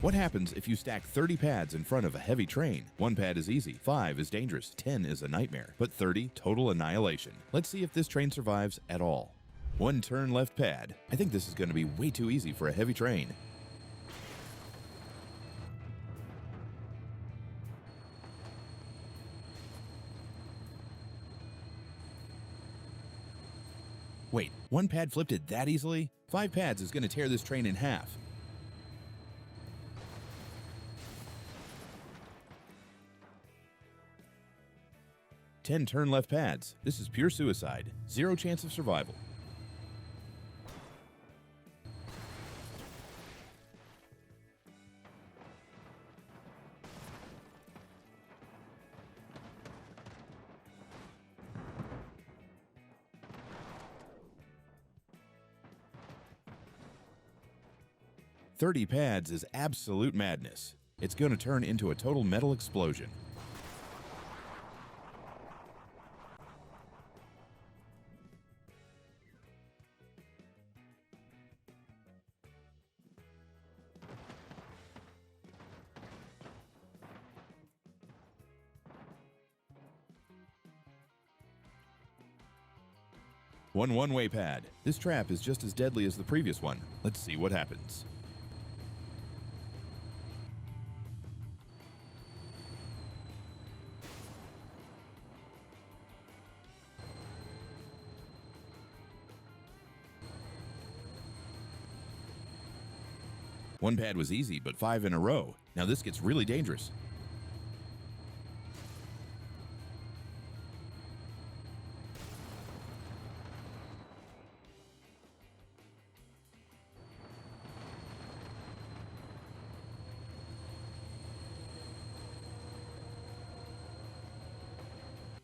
What happens if you stack 30 pads in front of a heavy train? 1 pad is easy, 5 is dangerous, 10 is a nightmare, but 30, total annihilation. Let's see if this train survives at all. 1 turn left pad. I think this is going to be way too easy for a heavy train. Wait, 1 pad flipped it that easily? 5 pads is going to tear this train in half. Ten turn left pads. This is pure suicide. 0 chance of survival. "30 pads is absolute madness. It's going to turn into a total metal explosion. One one-way pad. This trap is just as deadly as the previous one. Let's see what happens. One pad was easy, but 5 in a row. Now this gets really dangerous.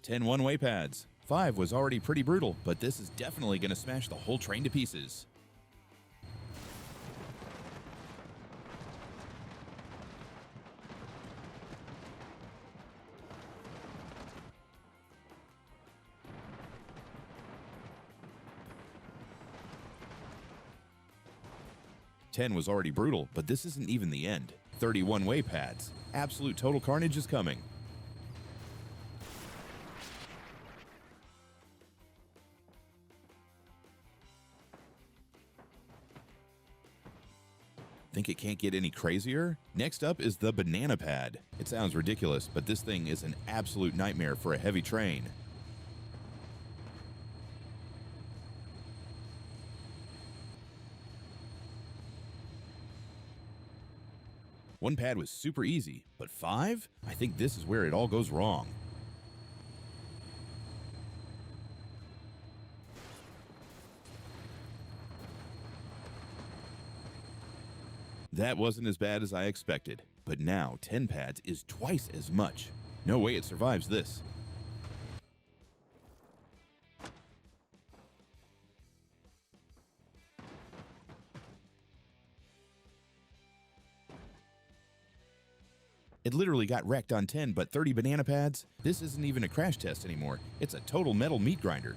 Ten one-way pads. 5 was already pretty brutal, but this is definitely going to smash the whole train to pieces. Ten was already brutal, but this isn't even the end. 30 one-way pads. Absolute total carnage is coming. Think it can't get any crazier? Next up is the banana pad. It sounds ridiculous, but this thing is an absolute nightmare for a heavy train. One pad was super easy, but 5? I think this is where it all goes wrong. That wasn't as bad as I expected, but now 10 pads is twice as much. No way it survives this. It literally got wrecked on 10, but 30 banana pads? This isn't even a crash test anymore. It's a total metal meat grinder.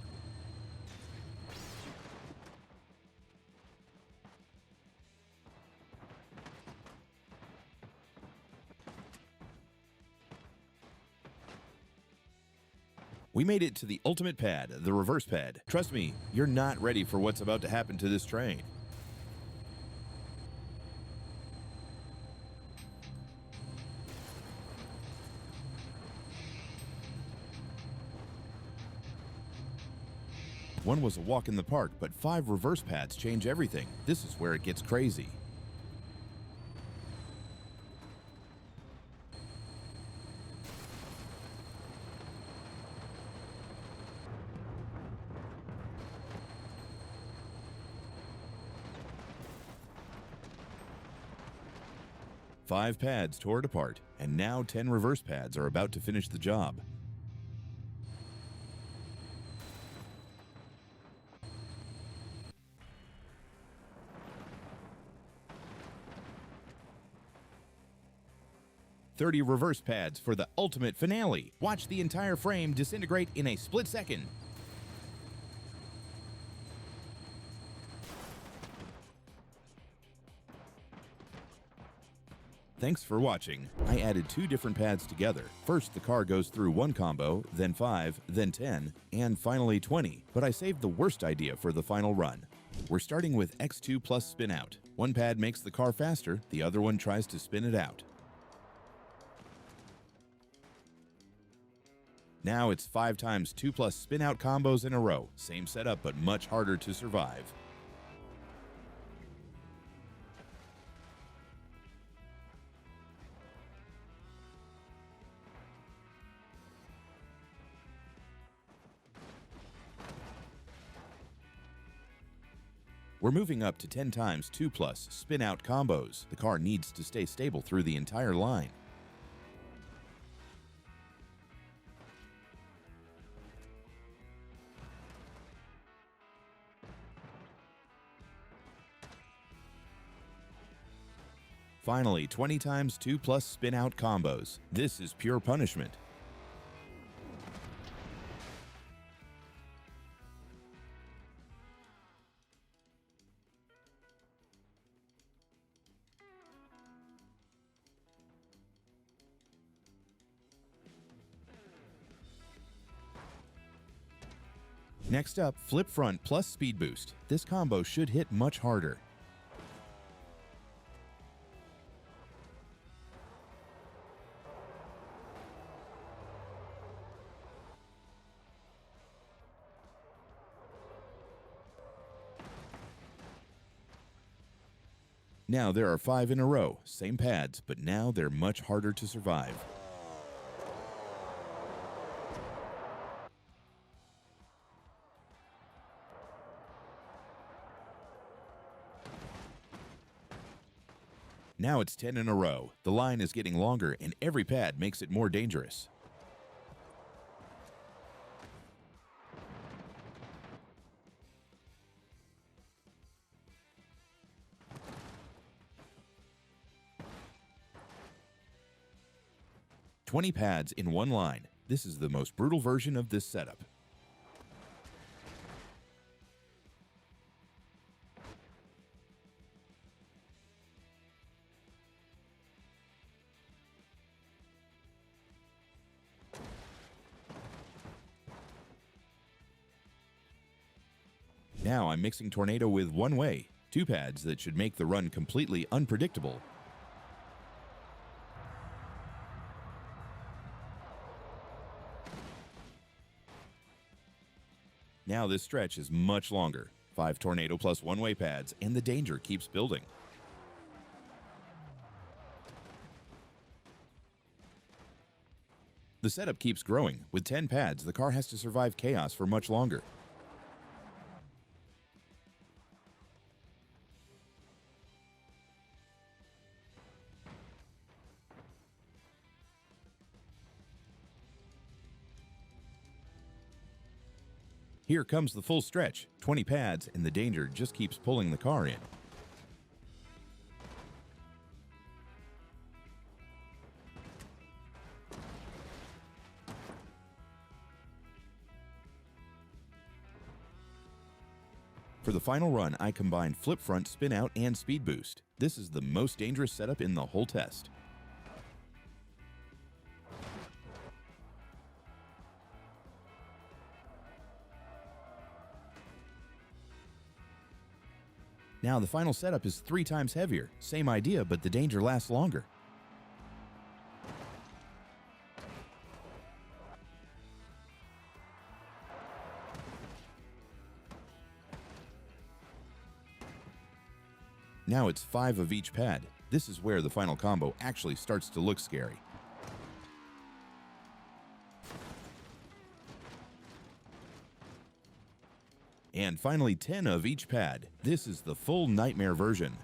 We made it to the ultimate pad, the reverse pad. Trust me, you're not ready for what's about to happen to this train. One was a walk in the park, but 5 reverse pads change everything. This is where it gets crazy. Five pads tore it apart, and now 10 reverse pads are about to finish the job. "30 reverse pads for the ultimate finale. Watch the entire frame disintegrate in a split second. Thanks for watching. I added 2 different pads together. First, the car goes through 1 combo, then 5, then 10, and finally 20, but I saved the worst idea for the final run. We're starting with X2 plus spin out. One pad makes the car faster, the other one tries to spin it out. Now it's 5 times 2 plus spin out combos in a row. Same setup, but much harder to survive. We're moving up to 10 times 2 plus spin out combos. The car needs to stay stable through the entire line. Finally, 20 times 2 plus spin out combos. This is pure punishment. Next up, flip front plus speed boost. This combo should hit much harder. Now there are 5 in a row, same pads, but now they're much harder to survive. Now it's 10 in a row. The line is getting longer and every pad makes it more dangerous. "20 pads in one line. This is the most brutal version of this setup. Now I'm mixing Tornado with one way, 2 pads that should make the run completely unpredictable. Now this stretch is much longer. 5 Tornado plus one-way pads, and the danger keeps building. The setup keeps growing. With 10 pads, the car has to survive chaos for much longer. Here comes the full stretch, 20 pads, and the danger just keeps pulling the car in. For the final run, I combined flip front, spin out, and speed boost. This is the most dangerous setup in the whole test. Now the final setup is 3 times heavier. Same idea, but the danger lasts longer. Now it's 5 of each pad. This is where the final combo actually starts to look scary. And finally 10 of each pad. This is the full nightmare version.